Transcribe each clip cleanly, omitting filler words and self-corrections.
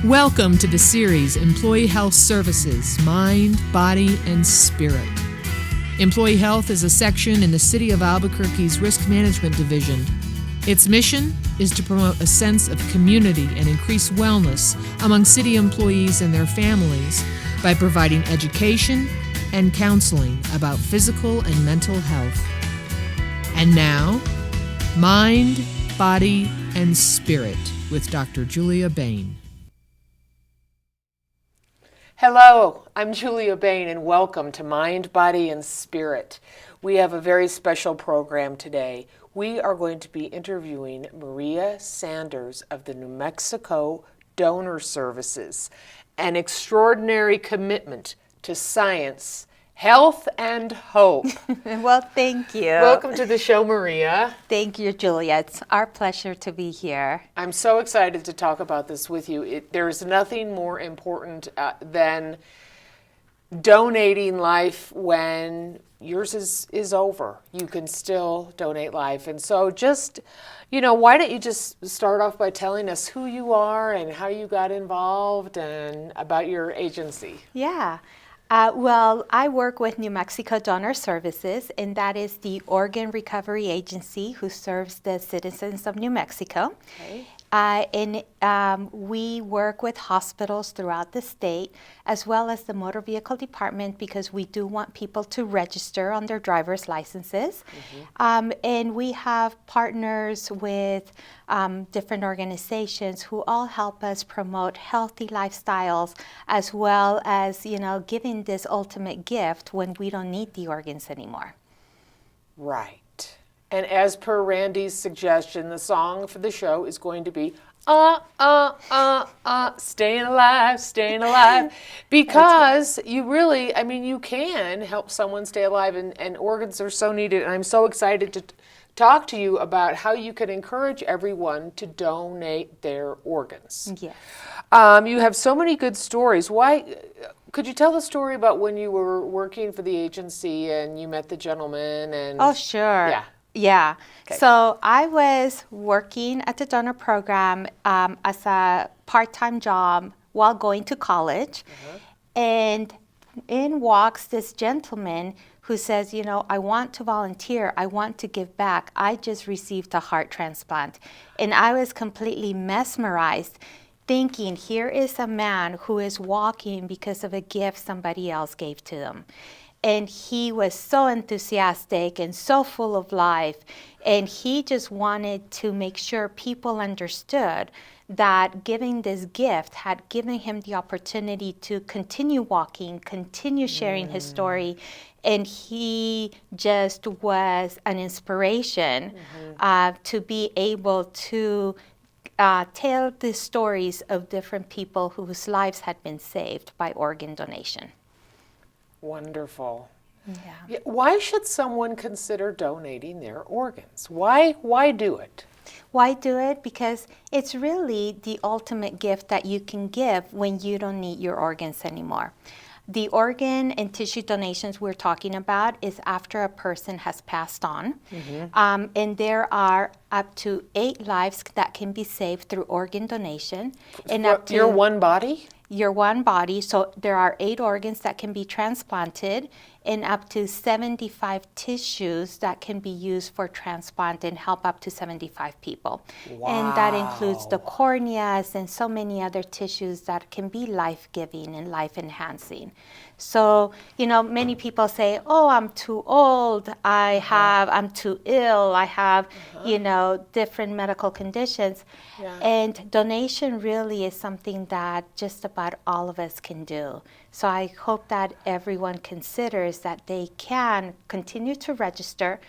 Welcome to the series Employee Health Services, Mind, Body, and Spirit. Employee Health is a section in the City of Albuquerque's Risk Management Division. Its mission is to promote a sense of community and increase wellness among city employees and their families by providing education and counseling about physical and mental health. And now, Mind, Body, and Spirit with Dr. Julia Bain. Hello, I'm Julia Bain and welcome to Mind, Body, and Spirit. We have a very special program today. We are going to be interviewing Maria Sanders of the New Mexico Donor Services, an extraordinary commitment to science, health, and hope. Well, thank you. Welcome to the show, Maria. Thank you, Julia. It's our pleasure to be here. I'm so excited to talk about this with you. There's nothing more important than donating life when yours is over. You can still donate life. And so just, why don't you just start off by telling us who you are and how you got involved and about your agency? Yeah. Well, I work with New Mexico Donor Services, and that is the organ recovery agency who serves the citizens of New Mexico. Okay. We work with hospitals throughout the state, as well as the motor vehicle department, because we do want people to register on their driver's licenses. Mm-hmm. And we have partners with different organizations who all help us promote healthy lifestyles, as well as, giving this ultimate gift when we don't need the organs anymore. Right. And as per Randy's suggestion, the song for the show is going to be, staying alive, because you really, you can help someone stay alive, and organs are so needed. And I'm so excited to talk to you about how you can encourage everyone to donate their organs. Yes. You have so many good stories. Could you tell the story about when you were working for the agency and you met the gentleman? And Oh, sure. Yeah. Okay. So I was working at the donor program as a part-time job while going to college. Mm-hmm. And in walks this gentleman who says, I want to volunteer. I want to give back. I just received a heart transplant. And I was completely mesmerized, thinking, here is a man who is walking because of a gift somebody else gave to him. And he was so enthusiastic and so full of life. And he just wanted to make sure people understood that giving this gift had given him the opportunity to continue walking, continue sharing his story. And he just was an inspiration to be able to tell the stories of different people whose lives had been saved by organ donation. Wonderful. Yeah. Why should someone consider donating their organs? Why do it? Why do it? Because it's really the ultimate gift that you can give when you don't need your organs anymore. The organ and tissue donations we're talking about is after a person has passed on. Mm-hmm. And there are up to 8 lives that can be saved through organ donation. And up to your one body? Your one body. So there are 8 organs that can be transplanted, and up to 75 tissues that can be used for transplant and help up to 75 people. Wow. And that includes the corneas and so many other tissues that can be life-giving and life-enhancing. So, many people say, oh, I'm too old, I'm too ill, I have, different medical conditions. Yeah. And donation really is something that just about all of us can do. So I hope that everyone considers that they can continue to register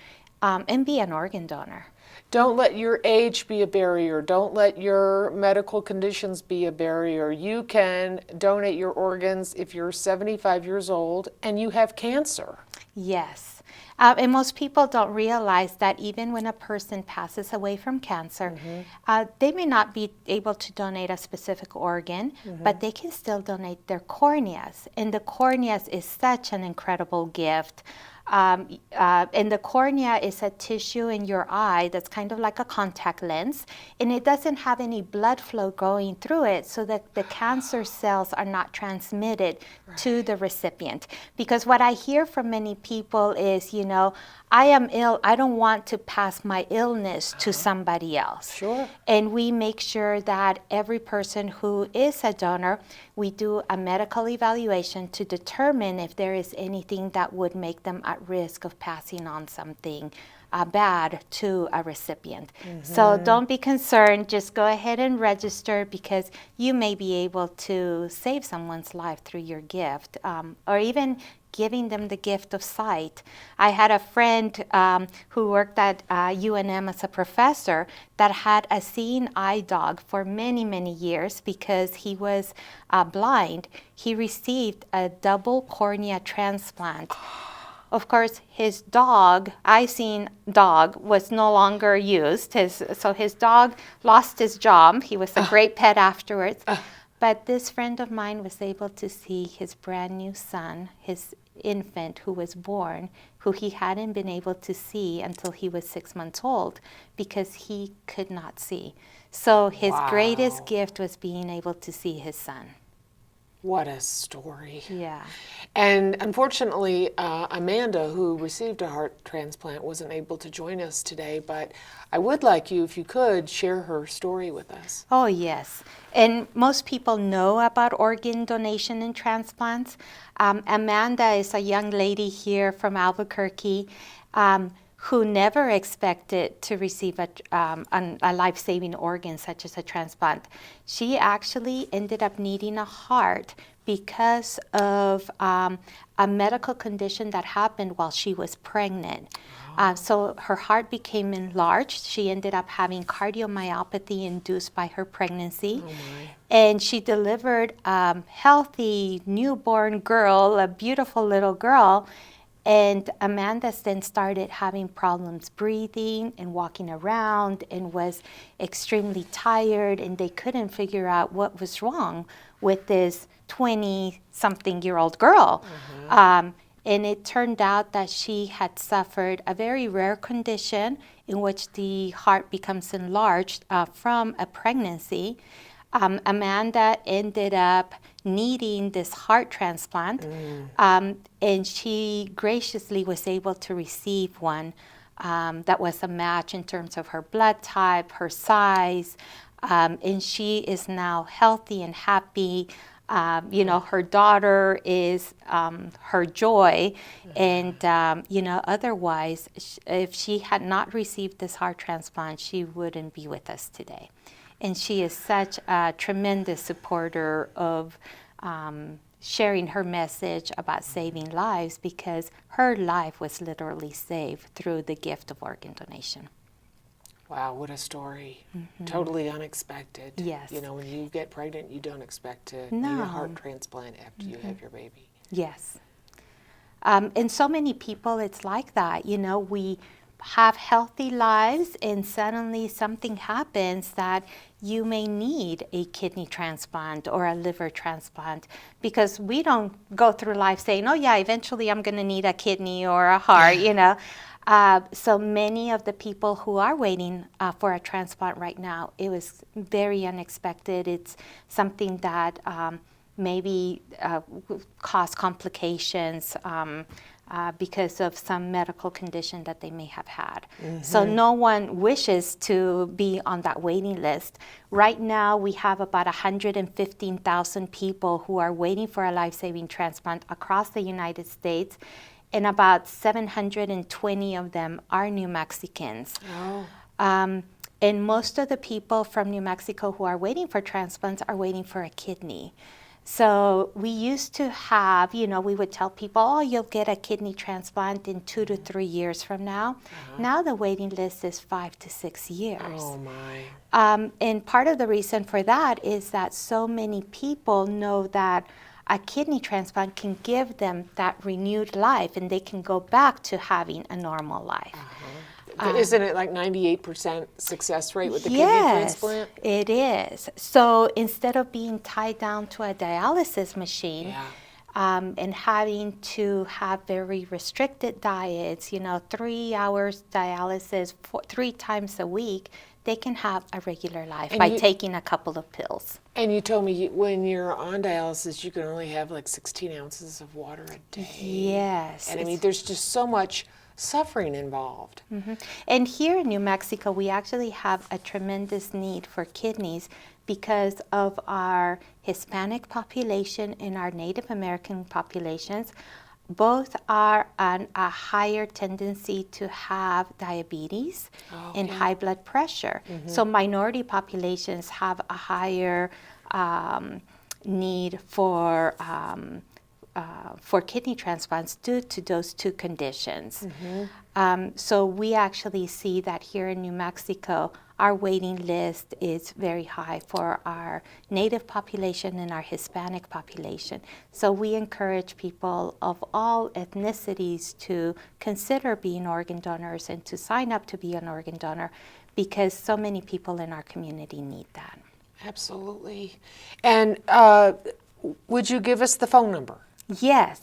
and be an organ donor. Don't let your age be a barrier. Don't let your medical conditions be a barrier. You can donate your organs if you're 75 years old and you have cancer. Yes. And most people don't realize that even when a person passes away from cancer, they may not be able to donate a specific organ, but they can still donate their corneas. And the corneas is such an incredible gift. And the cornea is a tissue in your eye that's kind of like a contact lens, and it doesn't have any blood flow going through it, so that the cancer cells are not transmitted to the recipient. Because what I hear from many people is, I am ill, I don't want to pass my illness to somebody else. Sure. And we make sure that every person who is a donor, we do a medical evaluation to determine if there is anything that would make them at risk of passing on something bad to a recipient. So don't be concerned, just go ahead and register, because you may be able to save someone's life through your gift, or even giving them the gift of sight. I had a friend who worked at UNM as a professor that had a seeing eye dog for many, many years because he was blind. He received a double cornea transplant. Of course, his dog, eye-seeing dog, was no longer used. So his dog lost his job. He was a great pet afterwards. But this friend of mine was able to see his brand new son, his infant who was born, who he hadn't been able to see until he was 6 months old because he could not see. So his greatest gift was being able to see his son. What a story. Yeah. And unfortunately, Amanda, who received a heart transplant, wasn't able to join us today, but I would like you, if you could, share her story with us. Oh, yes. And most people know about organ donation and transplants. Amanda is a young lady here from Albuquerque who never expected to receive a life-saving organ such as a transplant. She actually ended up needing a heart because of a medical condition that happened while she was pregnant. So her heart became enlarged. She ended up having cardiomyopathy induced by her pregnancy. And she delivered a healthy newborn girl, a beautiful little girl. And Amanda then started having problems breathing and walking around and was extremely tired, and they couldn't figure out what was wrong with this 20-something-year-old girl. And it turned out that she had suffered a very rare condition in which the heart becomes enlarged from a pregnancy. Amanda ended up needing this heart transplant, and she graciously was able to receive one that was a match in terms of her blood type, her size, and she is now healthy and happy. Her daughter is her joy, and otherwise, if she had not received this heart transplant, she wouldn't be with us today. And she is such a tremendous supporter of sharing her message about saving lives, because her life was literally saved through the gift of organ donation. Wow, what a story. Totally unexpected. Yes. When you get pregnant, you don't expect to need a heart transplant after you have your baby. Yes. And so many people, it's like that. We have healthy lives, and suddenly something happens that you may need a kidney transplant or a liver transplant, because we don't go through life saying, oh yeah, eventually I'm going to need a kidney or a heart, So many of the people who are waiting for a transplant right now, it was very unexpected. It's something that maybe cause complications because of some medical condition that they may have had. So no one wishes to be on that waiting list. Right now, we have about 115,000 people who are waiting for a life-saving transplant across the United States, and about 720 of them are New Mexicans. And most of the people from New Mexico who are waiting for transplants are waiting for a kidney. So we used to have, we would tell people, oh, you'll get a kidney transplant in 2 to 3 years from now. Now the waiting list is 5 to 6 years. Oh, my. And part of the reason for that is that so many people know that a kidney transplant can give them that renewed life, and they can go back to having a normal life. Isn't it like 98% success rate with the kidney transplant? Yes, it is. So instead of being tied down to a dialysis machine, and having to have very restricted diets, 3 hours dialysis 3 times a week, they can have a regular life by taking a couple of pills. And you told me when you're on dialysis, you can only have like 16 ounces of water a day. Yes. And I mean, there's just so much suffering involved. Mm-hmm. And here in New Mexico, we actually have a tremendous need for kidneys because of our Hispanic population and our Native American populations. Both are on a higher tendency to have diabetes and high blood pressure. So minority populations have a higher need for kidney transplants due to those two conditions. So we actually see that here in New Mexico, our waiting list is very high for our Native population and our Hispanic population. So we encourage people of all ethnicities to consider being organ donors and to sign up to be an organ donor because so many people in our community need that. Absolutely. And would you give us the phone number? Yes.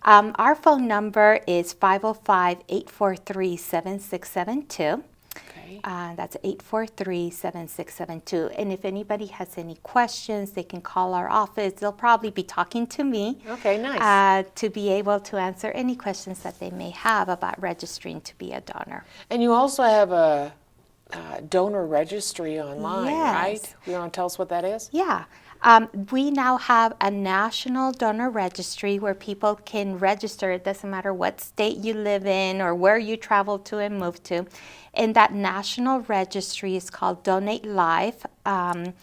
Our phone number is 505-843-7672. Okay. That's 843-7672. And if anybody has any questions, they can call our office. They'll probably be talking to me. Okay, nice. To be able to answer any questions that they may have about registering to be a donor. And you also have a donor registry online, Yes. right? You want to tell us what that is? Yeah. We now have a national donor registry where people can register. It doesn't matter what state you live in or where you travel to and move to. And that national registry is called Donate Life. And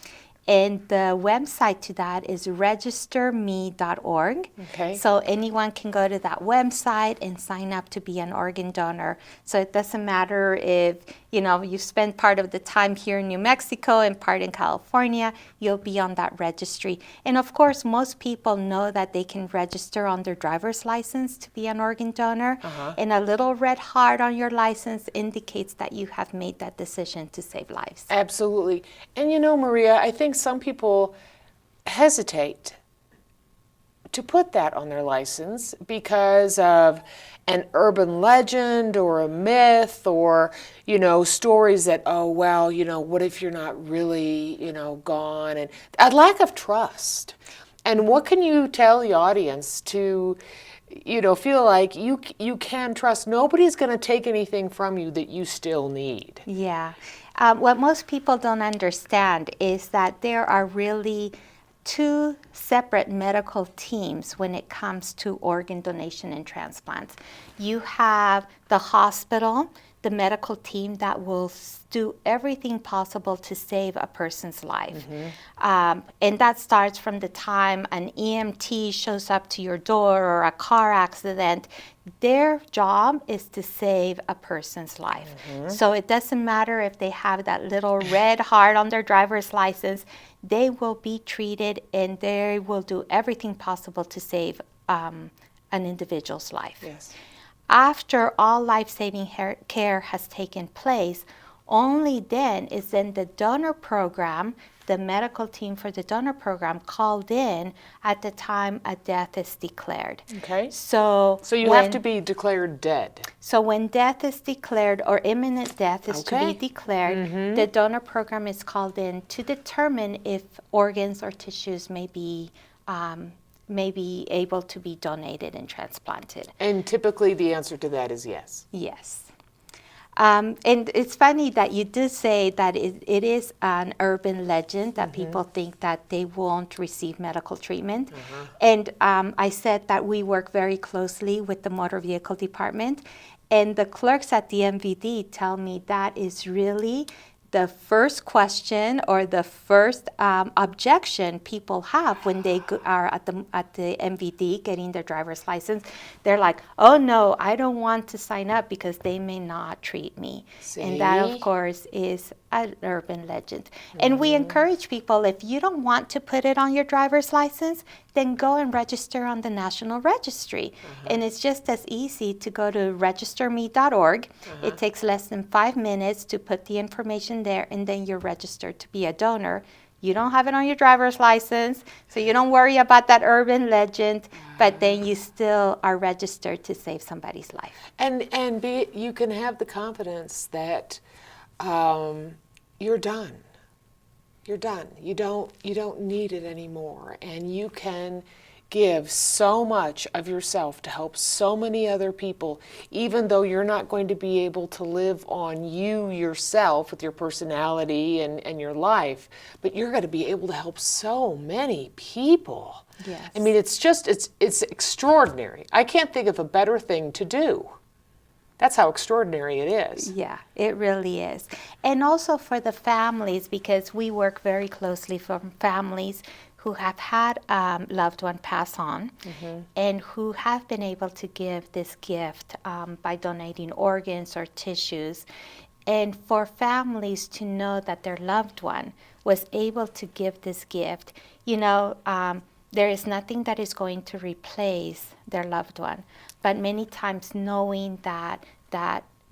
the website to that is registerme.org. Okay. So anyone can go to that website and sign up to be an organ donor. So it doesn't matter if, you spend part of the time here in New Mexico and part in California, you'll be on that registry. And of course, most people know that they can register on their driver's license to be an organ donor. And a little red heart on your license indicates that you have made that decision to save lives. Absolutely. And Maria, I think some people hesitate to put that on their license because of an urban legend or a myth or, stories that, what if you're not really, gone, and a lack of trust. And what can you tell the audience to, feel like you can trust nobody's going to take anything from you that you still need? Yeah. What most people don't understand is that there are really two separate medical teams when it comes to organ donation and transplants. You have the hospital, the medical team that will do everything possible to save a person's life. And that starts from the time an EMT shows up to your door or a car accident. Their job is to save a person's life. So it doesn't matter if they have that little red heart on their driver's license, they will be treated and they will do everything possible to save an individual's life. Yes. After all life-saving care has taken place, only then is then the donor program, the medical team for the donor program called in at the time a death is declared. Okay. So you have to be declared dead. So when death is declared or imminent death is to be declared, the donor program is called in to determine if organs or tissues may be able to be donated and transplanted. And typically the answer to that is yes. Yes. And it's funny that you did say that it is an urban legend that people think that they won't receive medical treatment. And I said that we work very closely with the motor vehicle department, and the clerks at the MVD tell me that is really the first question or the first objection people have when they are at the MVD getting their driver's license. They're like, oh no, I don't want to sign up because they may not treat me. See? And that, of course, is an urban legend. And we encourage people, if you don't want to put it on your driver's license, then go and register on the National Registry. And it's just as easy to go to registerme.org. It takes less than 5 minutes to put the information there, and then you're registered to be a donor. You don't have it on your driver's license, so you don't worry about that urban legend. but then you still are registered to save somebody's life. And you can have the confidence that you're done. You're done. You don't need it anymore, and you can give so much of yourself to help so many other people, even though you're not going to be able to live on you yourself with your personality and your life, but you're going to be able to help so many people. Yes. I mean, it's extraordinary. I can't think of a better thing to do. That's how extraordinary it is. Yeah, it really is. And also for the families, because we work very closely for families who have had loved one pass on, and who have been able to give this gift by donating organs or tissues. And for families to know that their loved one was able to give this gift, there is nothing that is going to replace their loved one. But many times knowing that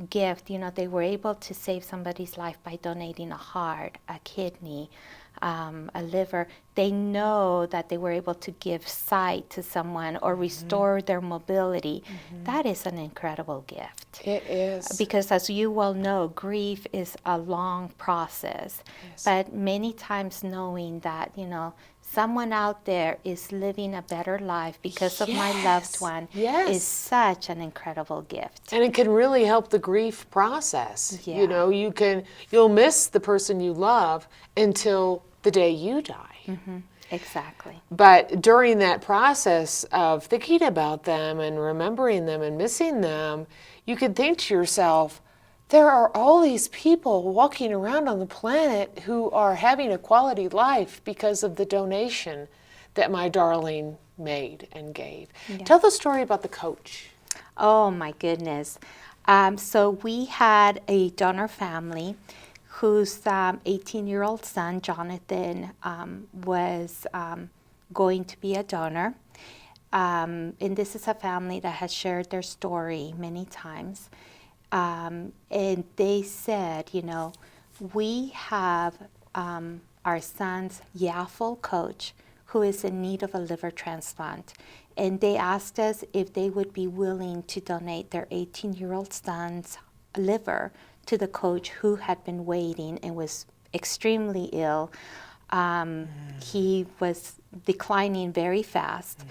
gift, they were able to save somebody's life by donating a heart, a kidney, a liver. They know that they were able to give sight to someone or restore their mobility. That is an incredible gift. It is. Because as you well know, grief is a long process. Yes. But many times knowing that, someone out there is living a better life because of my loved one is such an incredible gift. And it can really help the grief process. Yeah. You'll miss the person you love until the day you die. Exactly. But during that process of thinking about them and remembering them and missing them, you can think to yourself, there are all these people walking around on the planet who are having a quality life because of the donation that my darling made and gave. Yeah. Tell the story about the coach. Oh my goodness. So we had a donor family whose 18-year-old son, Jonathan, was going to be a donor. And this is a family that has shared their story many times. And they said, we have our son's YAFL coach who is in need of a liver transplant. And they asked us if they would be willing to donate their 18-year-old son's liver to the coach who had been waiting and was extremely ill. He was declining very fast.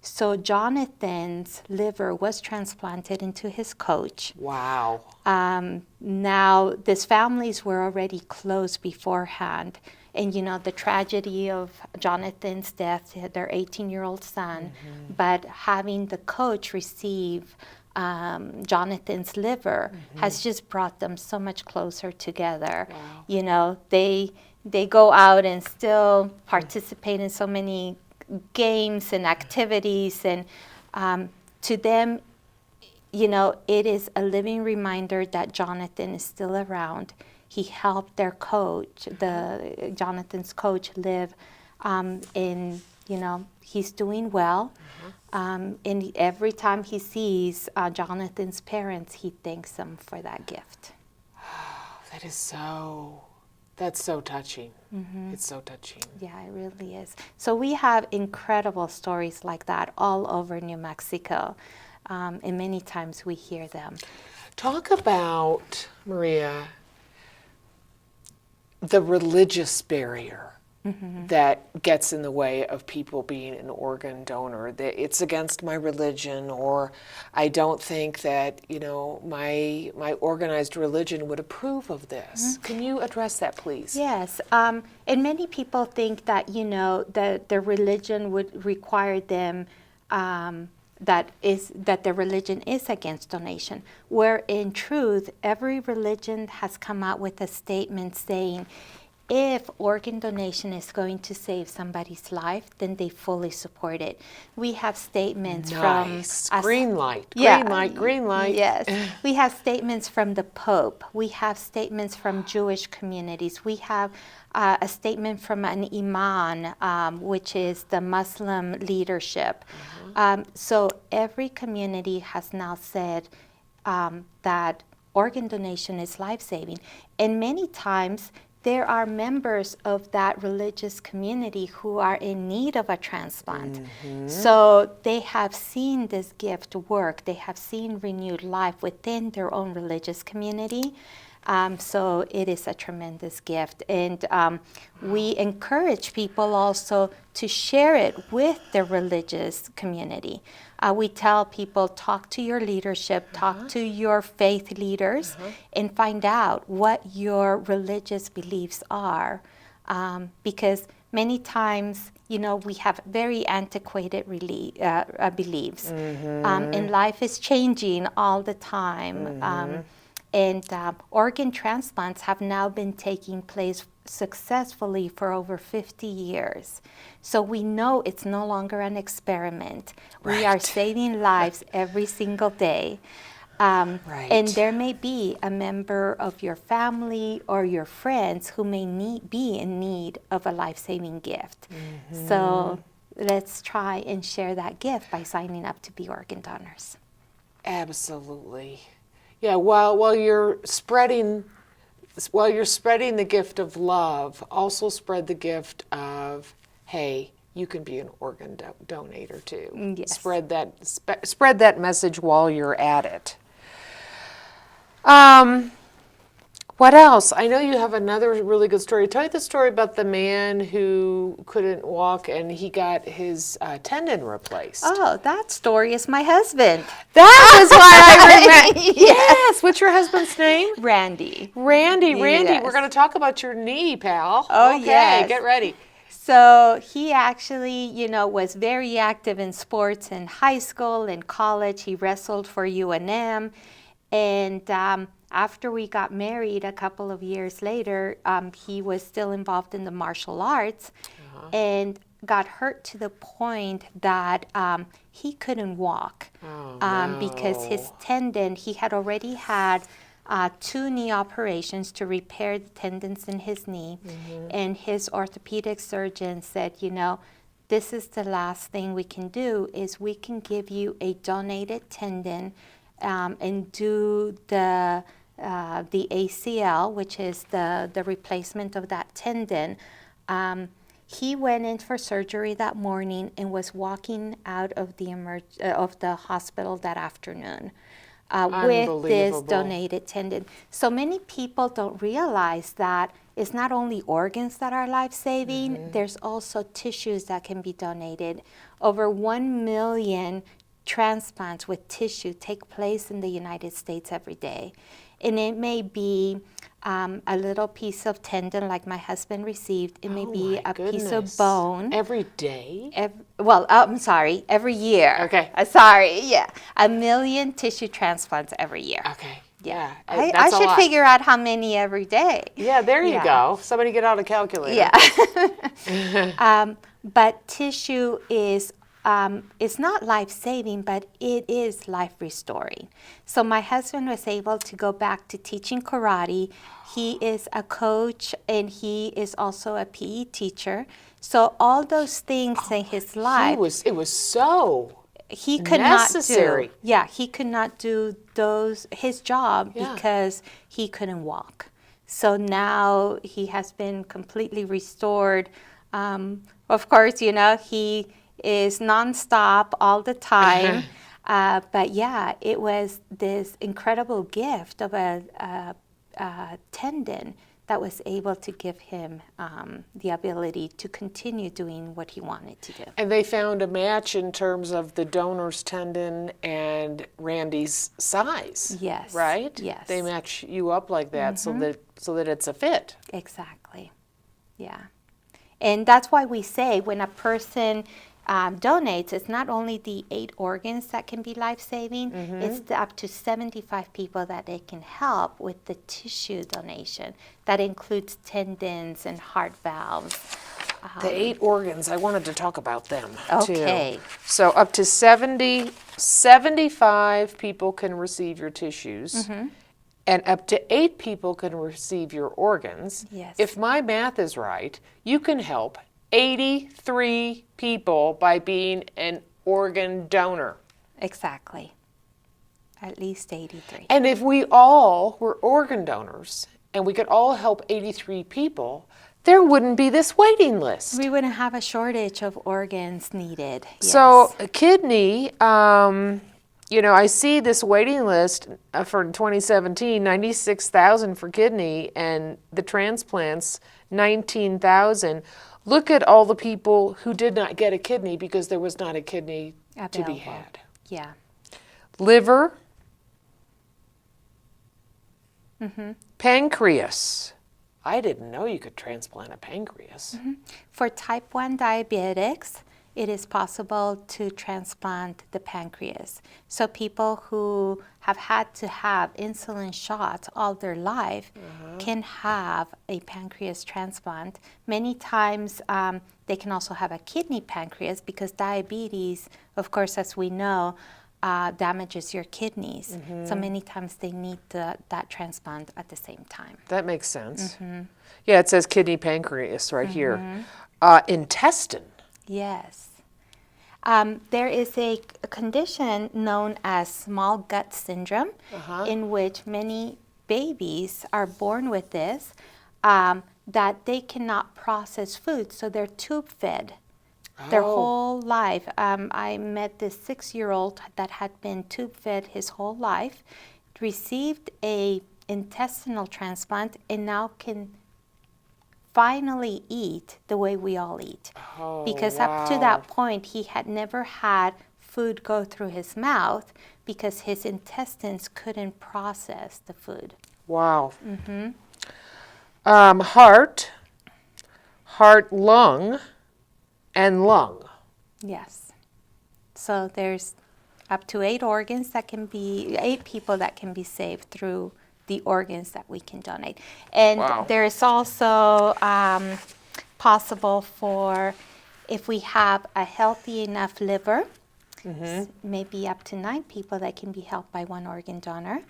So Jonathan's liver was transplanted into his coach. Wow. Now, these families were already close beforehand. And, the tragedy of Jonathan's death, their 18-year-old son, but having the coach receive Jonathan's liver has just brought them so much closer together. Wow. They go out and still participate in so many games and activities, and to them, it is a living reminder that Jonathan is still around. He helped their coach, Jonathan's coach, live, and he's doing well. And every time he sees Jonathan's parents, he thanks them for that gift. That's so touching. It's so touching. Yeah, it really is. So we have incredible stories like that all over New Mexico, and many times we hear them. Talk about, Maria, the religious barrier that gets in the way of people being an organ donor. That it's against my religion, or I don't think that my organized religion would approve of this. Can you address that, please? Yes, and many people think that that their religion would require them that their religion is against donation. Where in truth, every religion has come out with a statement saying, if organ donation is going to save somebody's life, then they fully support it. We have statements from... Green light, green light. Yes. We have statements from the Pope. We have statements from Jewish communities. We have a statement from an imam, which is the Muslim leadership. So every community has now said that organ donation is life-saving. And many times, there are members of that religious community who are in need of a transplant. So they have seen this gift work. They have seen renewed life within their own religious community. So it is a tremendous gift. And we encourage people also to share it with their religious community. We tell people, talk to your leadership, talk to your faith leaders, and find out what your religious beliefs are. Because many times, you know, we have very antiquated beliefs. And life is changing all the time. And organ transplants have now been taking place successfully for over 50 years. So we know it's no longer an experiment. Right. We are saving lives every single day. And there may be a member of your family or your friends who may be in need of a life-saving gift. So let's try and share that gift by signing up to be organ donors. Absolutely. Yeah, while you're spreading the gift of love, also spread the gift of, hey, you can be an organ donator too. Yes. Spread that message while you're at it. What else? I know you have another really good story. Tell me the story about the man who couldn't walk and he got his tendon replaced. Oh, that story is my husband. That was why I remember. Yes. What's your husband's name? Randy. Randy, Yes. we're going to talk about your knee, pal. Oh, okay, yes. Get ready. So he actually, you know, was very active in sports in high school and college. He wrestled for UNM. And after we got married a couple of years later, he was still involved in the martial arts and got hurt to the point that he couldn't walk because his tendon, he had already had 2 knee operations to repair the tendons in his knee. And his orthopedic surgeon said, you know, this is the last thing we can do is we can give you a donated tendon and do the ACL, which is the replacement of that tendon. He went in for surgery that morning and was walking out of the hospital that afternoon with this donated tendon. So many people don't realize that it's not only organs that are life-saving, there's also tissues that can be donated. Over 1 million transplants with tissue take place in the United States every day. And it may be a little piece of tendon like my husband received. It may be a piece of bone. Every day? Every year. Okay. 1 million tissue transplants every year. Okay. Yeah. That's I a should lot. figure out how many every day. Yeah, there you go. Somebody get out a calculator. Yeah. But tissue is it's not life-saving, but it is life-restoring. So my husband was able to go back to teaching karate. He is a coach, and he is also a PE teacher. So all those things in his life, It was so he could necessary. not do. Yeah, he could not do his job because he couldn't walk. So now he has been completely restored. Of course, you know, he is nonstop all the time. But yeah, it was this incredible gift of a tendon that was able to give him the ability to continue doing what he wanted to do. And they found a match in terms of the donor's tendon and Randy's size. Yes. Right? Yes. They match you up like that so that it's a fit. Exactly. Yeah. And that's why we say when a person donates, it's not only the 8 organs that can be life-saving, it's up to 75 people that they can help with the tissue donation. That includes tendons and heart valves. The 8 organs, I wanted to talk about them Okay. too. So up to 75 people can receive your tissues. And up to 8 people can receive your organs. Yes. If my math is right, you can help 83 people by being an organ donor. Exactly. At least 83. And if we all were organ donors and we could all help 83 people, there wouldn't be this waiting list. We wouldn't have a shortage of organs needed. So a kidney, I see this waiting list for 2017, 96,000 for kidney, and the transplants, 19,000. Look at all the people who did not get a kidney because there was not a kidney to be had. Yeah. Liver, pancreas. I didn't know you could transplant a pancreas. For type 1 diabetics, it is possible to transplant the pancreas. So people who have had to have insulin shots all their life can have a pancreas transplant. Many times they can also have a kidney pancreas because diabetes, of course, as we know, damages your kidneys. So many times they need that transplant at the same time. That makes sense. Yeah, it says kidney pancreas right here. Intestine. Yes. There is a condition known as small gut syndrome in which many babies are born with this, that they cannot process food, so they're tube fed. Their whole life. I met this 6-year-old that had been tube fed his whole life, received a intestinal transplant, and now can finally eat the way we all eat. Because up to that point, he had never had food go through his mouth because his intestines couldn't process the food. Wow. Heart, lung, and lung. Yes. So there's up to 8 organs that can be, 8 people that can be saved through the organs that we can donate. And there is also possible for, if we have a healthy enough liver, maybe up to 9 people that can be helped by one organ donor,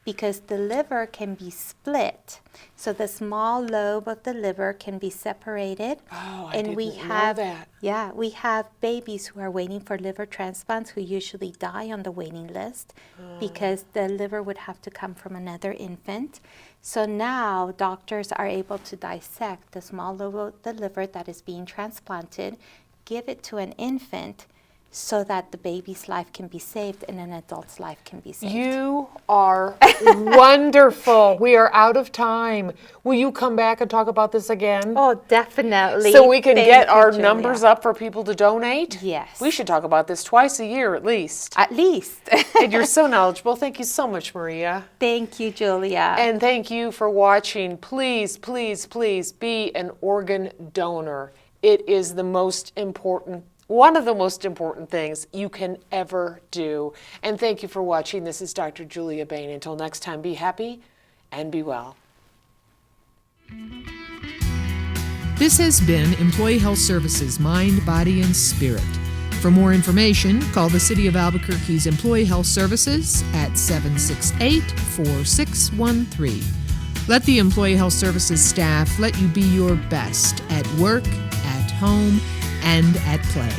because the liver can be split. So the small lobe of the liver can be separated. Oh, I and didn't know that. Yeah, we have babies who are waiting for liver transplants who usually die on the waiting list because the liver would have to come from another infant. So now doctors are able to dissect the small lobe of the liver that is being transplanted, give it to an infant, so that the baby's life can be saved and an adult's life can be saved. You are wonderful. We are out of time. Will you come back and talk about this again? Oh, definitely. So we can Thank get you, our Julia. numbers up for people to donate? Yes. We should talk about this twice a year at least. At least. And you're so knowledgeable. Thank you so much, Maria. Thank you, Julia. And thank you for watching. Please, please, please be an organ donor. It is the most important, one of the most important things you can ever do. And thank you for watching. This is Dr. Julia Bain. Until next time, be happy and be well. This has been Employee Health Services Mind, Body, and Spirit. For more information, call the City of Albuquerque's Employee Health Services at 768-4613. Let the Employee Health Services staff let you be your best at work, at home, and at play.